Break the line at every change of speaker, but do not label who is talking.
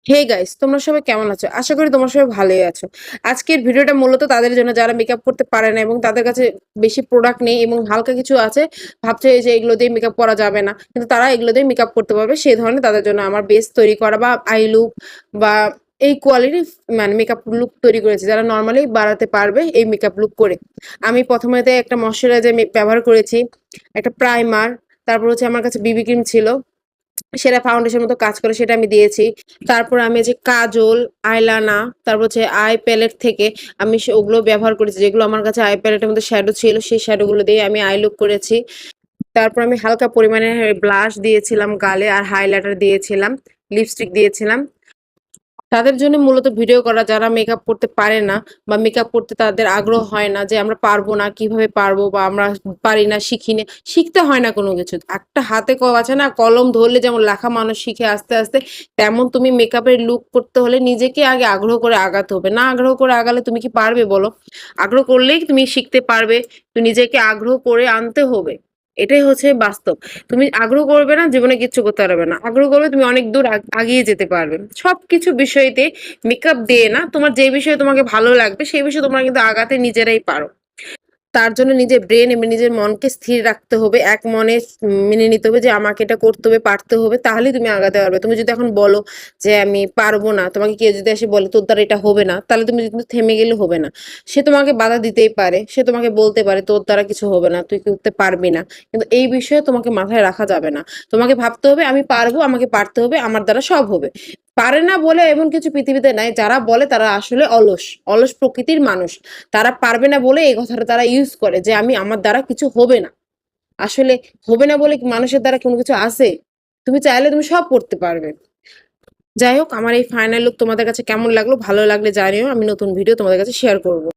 Hey guys, তোমরা সবাই কেমন আছো? আশা করি তোমরা সবাই ভালোই আছো। আজকের ভিডিওটা মূলত তাদের জন্য যারা মেকআপ করতে পারে না এবং তাদের কাছে বেশি প্রোডাক্ট নেই এবং হালকা কিছু আছে, ভাবছে যে এগুলো দিয়ে মেকআপ করা যাবে না, কিন্তু তারা এগুলো দিয়ে মেকআপ করতে পারবে। সেই ধরনের তাদের জন্য আমার বেস তৈরি করা বা আই লুক বা এই কোয়ালিটির মানে মেকআপ লুক তৈরি করেছি, যারা নর্মালি বাড়াতে পারবে এই মেকআপ লুক করে। আমি প্রথমেতে একটা ময়শ্চারাইজার ব্যবহার করেছি, একটা প্রাইমার, তারপর হচ্ছে আমার কাছে বিবি ক্রিম ছিল, সেটা ফাউন্ডেশন মতো কাজ করে, সেটা আমি দিয়েছি। তারপর আমি যে কাজল, আইলানা, তারপর হচ্ছে আই প্যালেট থেকে আমি ওগুলো ব্যবহার করেছি, যেগুলো আমার কাছে আই প্যালেটের মধ্যে শ্যাডো ছিল, সেই শ্যাডো গুলো দিয়ে আমি আই লুক করেছি। তারপর আমি হালকা পরিমাণে ব্লাশ দিয়েছিলাম গালে, আর হাইলাইটার দিয়েছিলাম, লিপস্টিক দিয়েছিলাম। তাদের জন্য মূলত ভিডিও করা, যারা মেকআপ করতে পারে না বা মেকআপ করতে তাদের আগ্রহ হয় না, যে আমরা পারবো না, কিভাবে পারবো, বা আমরা পারি না, শিখি না। শিখতে হয় না কোনো কিছু, একটা হাতে আছে না, কলম ধরলে যেমন লেখা মানুষ শিখে আস্তে আস্তে, তেমন তুমি মেকআপের লুক করতে হলে নিজেকে আগে আগ্রহ করে আগাতে হবে। না আগ্রহ করে আগালে তুমি কি পারবে বলো? আগ্রহ করলেই তুমি শিখতে পারবে। তো নিজেকে আগ্রহ করে আনতে হবে, এটাই হচ্ছে বাস্তব। তুমি আগ্রহ করবে না, জীবনে কিচ্ছু করতে পারবে না। আগ্রহ করবে, তুমি অনেক দূর আগিয়ে যেতে পারবে সবকিছু বিষয়তে। মেকআপ দিয়ে না, তোমার যে বিষয়ে তোমাকে ভালো লাগবে সেই বিষয়ে তোমরা কিন্তু আগাতে নিজেরাই পারো। তার জন্য নিজের ব্রেন এবং নিজের মনকে স্থির রাখতে হবে, এক মনে মেনে নিতে হবে যে আমাকে এটা করতে হবে, পারতে হবে, তাহলেই তুমি আগাতে পারবে। তুমি যদি এখন বলো যে আমি পারবো না, তোমাকে কেউ যদি এসে বলে তোর দ্বারা এটা হবে না, তাহলে তুমি কিন্তু থেমে গেলে হবে না। সে তোমাকে বাধা দিতেই পারে, সে তোমাকে বলতে পারে তোর দ্বারা কিছু হবে না, তুই করতে পারবি না, কিন্তু এই বিষয়ে তোমাকে মাথায় রাখা যাবে না। তোমাকে ভাবতে হবে আমি পারবো, আমাকে পারতে হবে, আমার দ্বারা সব হবে। পারে না বলে এমন কিছু পৃথিবীতে নাই। যারা বলে তারা আসলে অলস, অলস প্রকৃতির মানুষ। তারা পারবে না বলে এই কথাটা তারা ইউজ করে, যে আমার দ্বারা কিছু হবে না। আসলে হবে না বলে কি মানুষের দ্বারা কোনো কিছু আছে? তুমি চাইলে তুমি সব করতে পারবে। যাই হোক, আমার এই ফাইনাল লুক তোমাদের কাছে কেমন লাগলো? ভালো লাগলে জানিও, আমি নতুন ভিডিও তোমাদের কাছে শেয়ার করব।